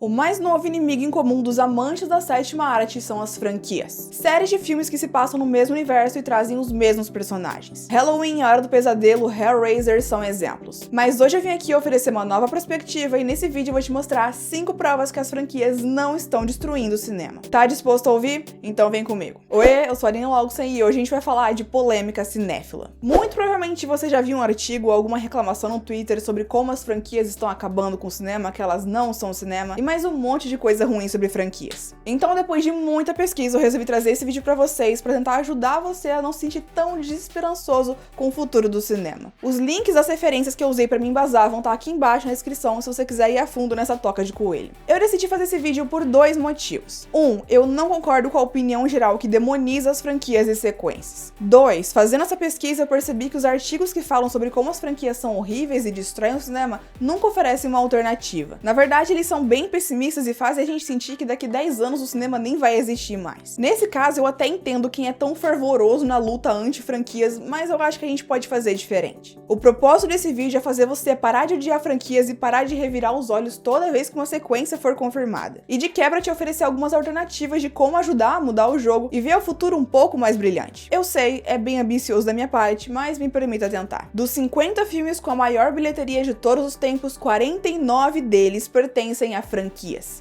O mais novo inimigo em comum dos amantes da sétima arte são as franquias. Séries de filmes que se passam no mesmo universo e trazem os mesmos personagens. Halloween, A Hora do Pesadelo, Hellraiser são exemplos. Mas hoje eu vim aqui oferecer uma nova perspectiva e nesse vídeo eu vou te mostrar 5 provas que as franquias não estão destruindo o cinema. Tá disposto a ouvir? Então vem comigo. Oi, eu sou a Aline Logsen e hoje a gente vai falar de polêmica cinéfila. Muito provavelmente você já viu um artigo ou alguma reclamação no Twitter sobre como as franquias estão acabando com o cinema, que elas não são o cinema, e mais um monte de coisa ruim sobre franquias. Então, depois de muita pesquisa, eu resolvi trazer esse vídeo pra vocês pra tentar ajudar você a não se sentir tão desesperançoso com o futuro do cinema. Os links das referências que eu usei pra me embasar vão estar aqui embaixo na descrição se você quiser ir a fundo nessa toca de coelho. Eu decidi fazer esse vídeo por 2 motivos. 1, eu não concordo com a opinião geral que demoniza as franquias e sequências. 2, fazendo essa pesquisa eu percebi que os artigos que falam sobre como as franquias são horríveis e destroem o cinema nunca oferecem uma alternativa. Na verdade, eles são bem pessimistas e fazem a gente sentir que daqui 10 anos o cinema nem vai existir mais. Nesse caso, eu até entendo quem é tão fervoroso na luta anti-franquias, mas eu acho que a gente pode fazer diferente. O propósito desse vídeo é fazer você parar de odiar franquias e parar de revirar os olhos toda vez que uma sequência for confirmada. E de quebra te oferecer algumas alternativas de como ajudar a mudar o jogo e ver o futuro um pouco mais brilhante. Eu sei, é bem ambicioso da minha parte, mas me permita tentar. Dos 50 filmes com a maior bilheteria de todos os tempos, 49 deles pertencem a franquias.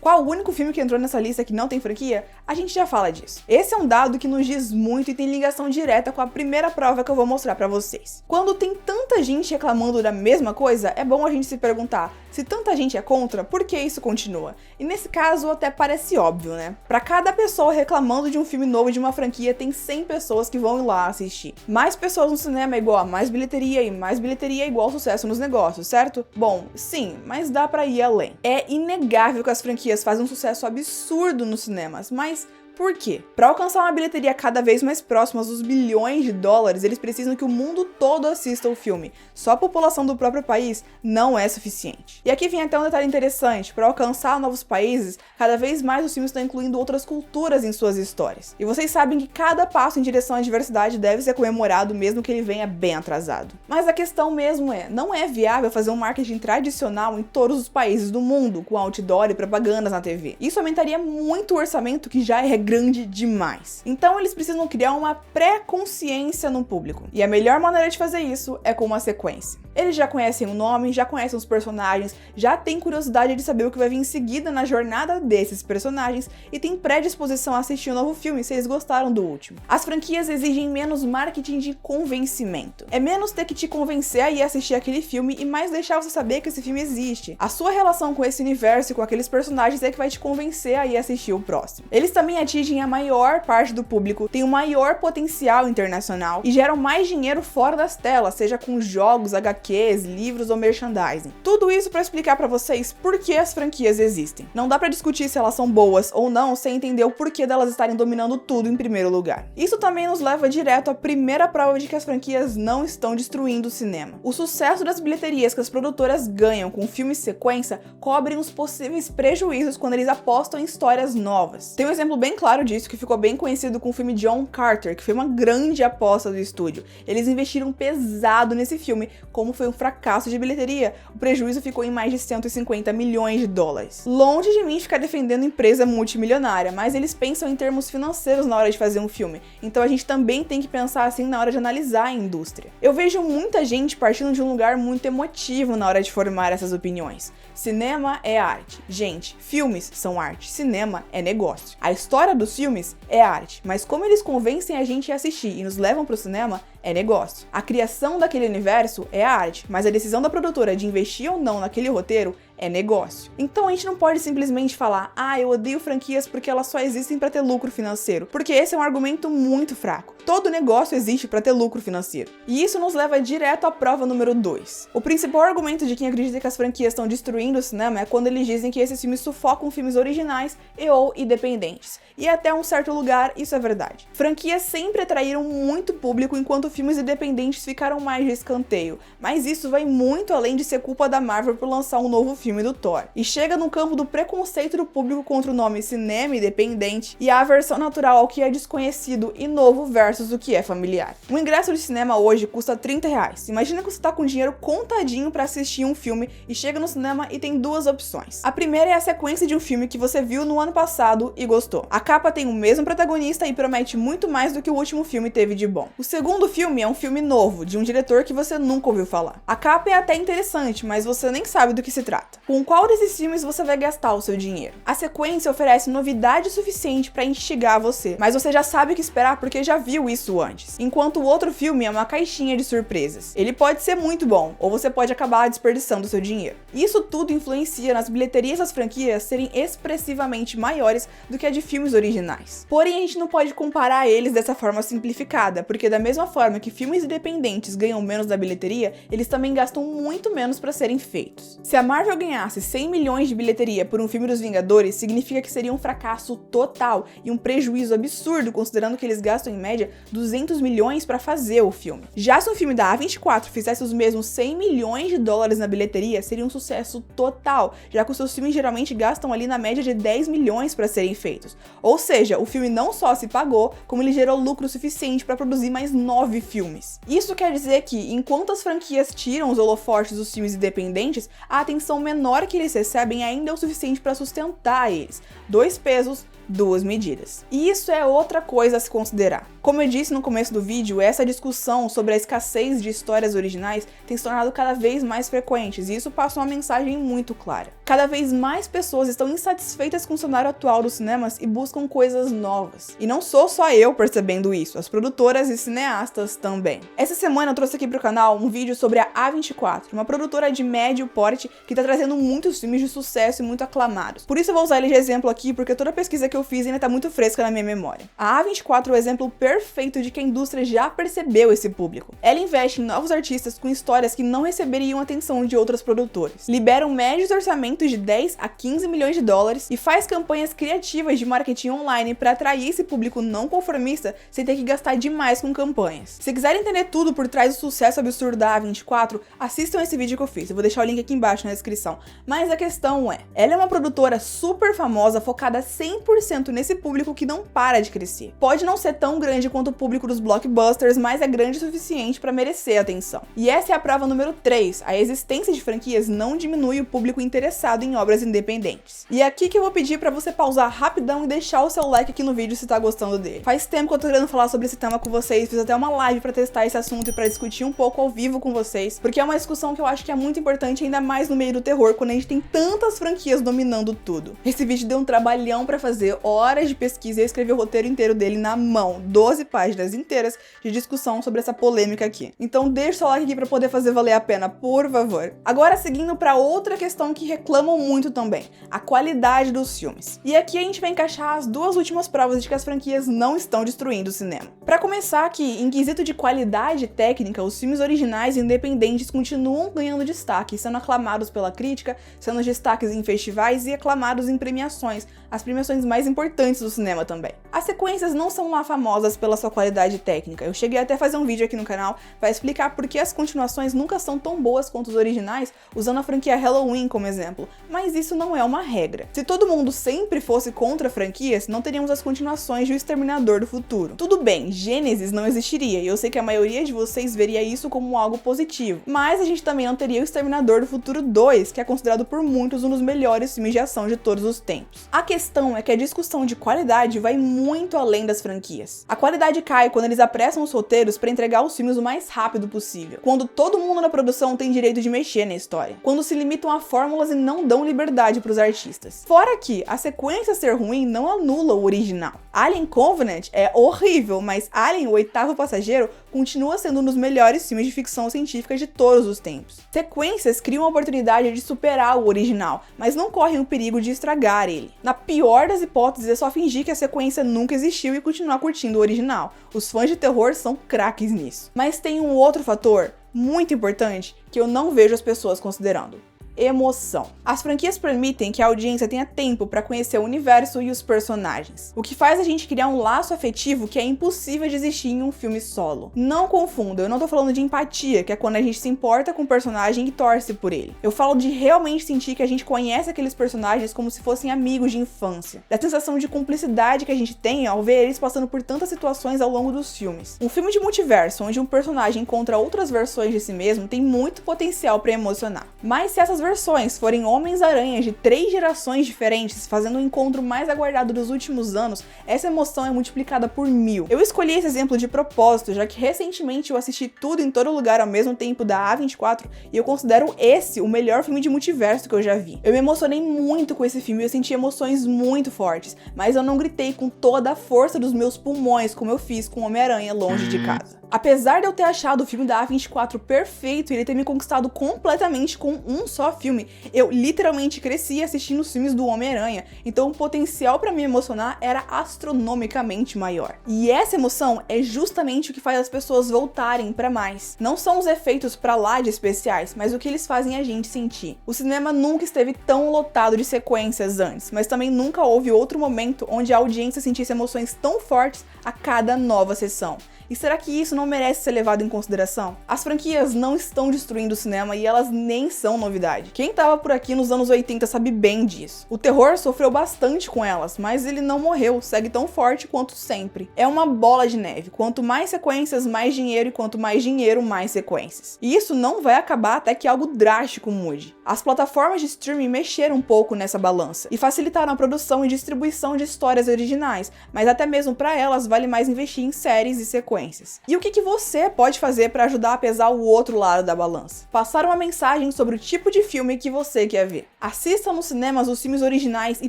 Qual o único filme que entrou nessa lista que não tem franquia? A gente já fala disso. Esse é um dado que nos diz muito e tem ligação direta com a primeira prova que eu vou mostrar pra vocês. Quando tem tanta gente reclamando da mesma coisa, é bom a gente se perguntar, se tanta gente é contra, por que isso continua? E nesse caso até parece óbvio, né? Pra cada pessoa reclamando de um filme novo de uma franquia, tem 100 pessoas que vão ir lá assistir. Mais pessoas no cinema é igual a mais bilheteria e mais bilheteria é igual sucesso nos negócios, certo? Bom, sim, mas dá pra ir além. É inegável que as franquias fazem um sucesso absurdo nos cinemas, mas por quê? Para alcançar uma bilheteria cada vez mais próxima dos bilhões de dólares, eles precisam que o mundo todo assista o filme. Só a população do próprio país não é suficiente. E aqui vem até um detalhe interessante. Para alcançar novos países, cada vez mais os filmes estão incluindo outras culturas em suas histórias. E vocês sabem que cada passo em direção à diversidade deve ser comemorado, mesmo que ele venha bem atrasado. Mas a questão mesmo não é viável fazer um marketing tradicional em todos os países do mundo, com outdoor e propagandas na TV. Isso aumentaria muito o orçamento que já é grande demais. Então eles precisam criar uma pré-consciência no público. E a melhor maneira de fazer isso é com uma sequência. Eles já conhecem o nome, já conhecem os personagens, já têm curiosidade de saber o que vai vir em seguida na jornada desses personagens e têm predisposição a assistir o novo filme se eles gostaram do último. As franquias exigem menos marketing de convencimento. É menos ter que te convencer a ir assistir aquele filme e mais deixar você saber que esse filme existe. A sua relação com esse universo e com aqueles personagens é que vai te convencer a ir assistir o próximo. Eles também atingem a maior parte do público, têm o maior potencial internacional e geram mais dinheiro fora das telas, seja com jogos, HQs, livros ou merchandising. Tudo isso para explicar para vocês por que as franquias existem. Não dá para discutir se elas são boas ou não sem entender o porquê delas estarem dominando tudo em primeiro lugar. Isso também nos leva direto à primeira prova de que as franquias não estão destruindo o cinema. O sucesso das bilheterias que as produtoras ganham com filmes sequência cobrem os possíveis prejuízos quando eles apostam em histórias novas. Tem um exemplo bem claro disso que ficou bem conhecido com o filme John Carter, que foi uma grande aposta do estúdio. Eles investiram pesado nesse filme, como foi um fracasso de bilheteria, o prejuízo ficou em mais de 150 milhões de dólares. Longe de mim ficar defendendo empresa multimilionária, mas eles pensam em termos financeiros na hora de fazer um filme, então a gente também tem que pensar assim na hora de analisar a indústria. Eu vejo muita gente partindo de um lugar muito emotivo na hora de formar essas opiniões. Cinema é arte. Gente, filmes são arte, cinema é negócio. A história dos filmes é arte, mas como eles convencem a gente a assistir e nos levam pro cinema é negócio. A criação daquele universo é arte, mas a decisão da produtora de investir ou não naquele roteiro é negócio. Então a gente não pode simplesmente falar, eu odeio franquias porque elas só existem para ter lucro financeiro, porque esse é um argumento muito fraco. Todo negócio existe para ter lucro financeiro. E isso nos leva direto à prova número 2. O principal argumento de quem acredita que as franquias estão destruindo o cinema é quando eles dizem que esses filmes sufocam filmes originais e ou independentes. E até um certo lugar, isso é verdade. Franquias sempre atraíram muito público enquanto filmes independentes ficaram mais de escanteio, mas isso vai muito além de ser culpa da Marvel por lançar um novo filme filme do Thor, e chega no campo do preconceito do público contra o nome cinema independente e a aversão natural ao que é desconhecido e novo versus o que é familiar. Um ingresso de cinema hoje custa R$30. Imagina que você tá com dinheiro contadinho pra assistir um filme e chega no cinema e tem duas opções. A primeira é a sequência de um filme que você viu no ano passado e gostou. A capa tem o mesmo protagonista e promete muito mais do que o último filme teve de bom. O segundo filme é um filme novo, de um diretor que você nunca ouviu falar. A capa é até interessante, mas você nem sabe do que se trata. Com qual desses filmes você vai gastar o seu dinheiro? A sequência oferece novidade suficiente pra instigar você, mas você já sabe o que esperar porque já viu isso antes. Enquanto o outro filme é uma caixinha de surpresas. Ele pode ser muito bom, ou você pode acabar desperdiçando seu dinheiro. Isso tudo influencia nas bilheterias das franquias serem expressivamente maiores do que a de filmes originais. Porém, a gente não pode comparar eles dessa forma simplificada, porque da mesma forma que filmes independentes ganham menos da bilheteria, eles também gastam muito menos para serem feitos. Se a Marvel ganhasse 100 milhões de bilheteria por um filme dos Vingadores, significa que seria um fracasso total e um prejuízo absurdo, considerando que eles gastam em média 200 milhões para fazer o filme. Já se um filme da A24 fizesse os mesmos 100 milhões de dólares na bilheteria, seria um sucesso total, já que os seus filmes geralmente gastam ali na média de 10 milhões para serem feitos. Ou seja, o filme não só se pagou, como ele gerou lucro suficiente para produzir mais 9 filmes. Isso quer dizer que, enquanto as franquias tiram os holofotes dos filmes independentes, a atenção menor que eles recebem ainda é o suficiente para sustentar eles. 2 pesos, 2 medidas. E isso é outra coisa a se considerar. Como eu disse no começo do vídeo, essa discussão sobre a escassez de histórias originais tem se tornado cada vez mais frequentes, e isso passa uma mensagem muito clara. Cada vez mais pessoas estão insatisfeitas com o cenário atual dos cinemas e buscam coisas novas. E não sou só eu percebendo isso, as produtoras e cineastas também. Essa semana eu trouxe aqui pro canal um vídeo sobre a A24, uma produtora de médio porte que tá trazendo muitos filmes de sucesso e muito aclamados. Por isso eu vou usar ele de exemplo aqui, porque toda a pesquisa que eu fiz ainda tá muito fresca na minha memória. A A24 é o exemplo perfeito de que a indústria já percebeu esse público. Ela investe em novos artistas com histórias que não receberiam atenção de outras produtoras, liberam médios orçamentos de 10 a 15 milhões de dólares e faz campanhas criativas de marketing online para atrair esse público não conformista sem ter que gastar demais com campanhas. Se quiserem entender tudo por trás do sucesso absurdo da A24, assistam esse vídeo que eu fiz, eu vou deixar o link aqui embaixo na descrição. Mas a questão é, ela é uma produtora super famosa, focada 100% nesse público que não para de crescer. Pode não ser tão grande quanto o público dos blockbusters, mas é grande o suficiente para merecer atenção. E essa é a prova número 3, a existência de franquias não diminui o público interessado em obras independentes. E é aqui que eu vou pedir para você pausar rapidão e deixar o seu like aqui no vídeo se tá gostando dele. Faz tempo que eu tô querendo falar sobre esse tema com vocês, fiz até uma live para testar esse assunto e para discutir um pouco ao vivo com vocês, porque é uma discussão que eu acho que é muito importante, ainda mais no meio do terror, quando a gente tem tantas franquias dominando tudo. Esse vídeo deu um trabalhão para fazer, horas de pesquisa, e eu escrevi o roteiro inteiro dele na mão, 12 páginas inteiras de discussão sobre essa polêmica aqui. Então deixa o seu like aqui para poder fazer valer a pena, por favor. Agora seguindo para outra questão que reclamam muito também, a qualidade dos filmes. E aqui a gente vai encaixar as duas últimas provas de que as franquias não estão destruindo o cinema. Para começar aqui, em quesito de qualidade técnica, os filmes originais e independentes continuam ganhando destaque, sendo aclamados pela crítica, sendo destaques em festivais e aclamados em premiações, as premiações mais importantes do cinema também. As sequências não são lá famosas pela sua qualidade técnica. Eu cheguei até a fazer um vídeo aqui no canal para explicar por que as continuações nunca são tão boas quanto os originais, usando a franquia Halloween como exemplo, mas isso não é uma regra. Se todo mundo sempre fosse contra franquias, não teríamos as continuações de O Exterminador do Futuro. Tudo bem, Gênesis não existiria, e eu sei que a maioria de vocês veria isso como algo positivo, mas a gente também não teria O Exterminador do Futuro 2, que é considerado por muitos um dos melhores filmes de ação de todos os tempos. A questão é que a discussão de qualidade vai muito além das franquias. A qualidade cai quando eles apressam os roteiros para entregar os filmes o mais rápido possível, quando todo mundo na produção tem direito de mexer na história, quando se limitam a fórmulas e não dão liberdade para os artistas. Fora que a sequência ser ruim não anula o original. Alien Covenant é horrível, mas Alien, o Oitavo Passageiro, continua sendo um dos melhores filmes de ficção científica de todos os tempos. Sequências criam a oportunidade de superar o original, mas não correm o perigo de estragar ele. Na pior das hipóteses, é só fingir que a sequência nunca existiu e continuar curtindo o original. Os fãs de terror são craques nisso. Mas tem um outro fator muito importante que eu não vejo as pessoas considerando: emoção. As franquias permitem que a audiência tenha tempo para conhecer o universo e os personagens, o que faz a gente criar um laço afetivo que é impossível de existir em um filme solo. Não confunda, eu não tô falando de empatia, que é quando a gente se importa com o personagem e torce por ele. Eu falo de realmente sentir que a gente conhece aqueles personagens como se fossem amigos de infância. Da sensação de cumplicidade que a gente tem ao ver eles passando por tantas situações ao longo dos filmes. Um filme de multiverso, onde um personagem encontra outras versões de si mesmo, tem muito potencial para emocionar. Mas se essas versões forem Homens-Aranhas de 3 gerações diferentes, fazendo o encontro mais aguardado dos últimos anos, essa emoção é multiplicada por 1000. Eu escolhi esse exemplo de propósito, já que recentemente eu assisti Tudo em Todo Lugar ao mesmo tempo da A24 e eu considero esse o melhor filme de multiverso que eu já vi. Eu me emocionei muito com esse filme e eu senti emoções muito fortes, mas eu não gritei com toda a força dos meus pulmões como eu fiz com Homem-Aranha Longe de Casa. Apesar de eu ter achado o filme da A24 perfeito e ele ter me conquistado completamente com um só filme, eu literalmente cresci assistindo os filmes do Homem-Aranha, então o potencial para me emocionar era astronomicamente maior. E essa emoção é justamente o que faz as pessoas voltarem para mais. Não são os efeitos pra lá de especiais, mas o que eles fazem a gente sentir. O cinema nunca esteve tão lotado de sequências antes, mas também nunca houve outro momento onde a audiência sentisse emoções tão fortes a cada nova sessão. E será que isso não merece ser levado em consideração? As franquias não estão destruindo o cinema e elas nem são novidade. Quem tava por aqui nos anos 80 sabe bem disso. O terror sofreu bastante com elas, mas ele não morreu, segue tão forte quanto sempre. É uma bola de neve. Quanto mais sequências, mais dinheiro, e quanto mais dinheiro, mais sequências. E isso não vai acabar até que algo drástico mude. As plataformas de streaming mexeram um pouco nessa balança e facilitaram a produção e distribuição de histórias originais, mas até mesmo para elas vale mais investir em séries e sequências. E o que você pode fazer para ajudar a pesar o outro lado da balança? Passar uma mensagem sobre o tipo de filme que você quer ver. Assista nos cinemas os filmes originais e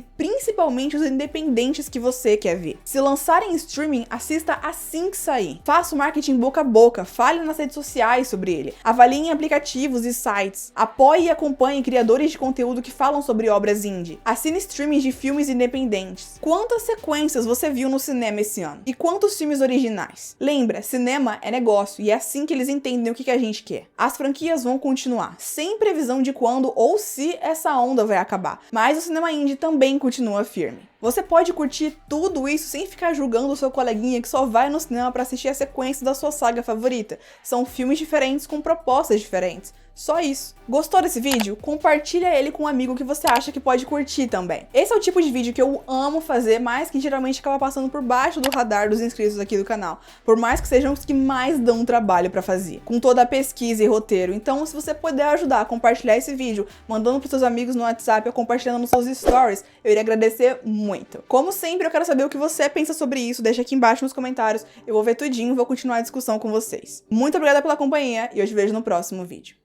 principalmente os independentes que você quer ver. Se lançarem em streaming, assista assim que sair. Faça o marketing boca a boca, fale nas redes sociais sobre ele. Avalie em aplicativos e sites. Apoie e acompanhe criadores de conteúdo que falam sobre obras indie. Assine streamings de filmes independentes. Quantas sequências você viu no cinema esse ano? E quantos filmes originais? Lembra, cinema é negócio e é assim que eles entendem o que a gente quer. As franquias vão continuar, sem previsão de quando ou se essa onda vai acabar, mas o cinema indie também continua firme. Você pode curtir tudo isso sem ficar julgando o seu coleguinha que só vai no cinema para assistir a sequência da sua saga favorita. São filmes diferentes com propostas diferentes. Só isso. Gostou desse vídeo? Compartilha ele com um amigo que você acha que pode curtir também. Esse é o tipo de vídeo que eu amo fazer, mas que geralmente acaba passando por baixo do radar dos inscritos aqui do canal. Por mais que sejam os que mais dão trabalho pra fazer, com toda a pesquisa e roteiro. Então, se você puder ajudar a compartilhar esse vídeo, mandando pros seus amigos no WhatsApp ou compartilhando nos seus stories, eu iria agradecer muito. Como sempre, eu quero saber o que você pensa sobre isso, deixa aqui embaixo nos comentários, eu vou ver tudinho e vou continuar a discussão com vocês. Muito obrigada pela companhia e eu te vejo no próximo vídeo.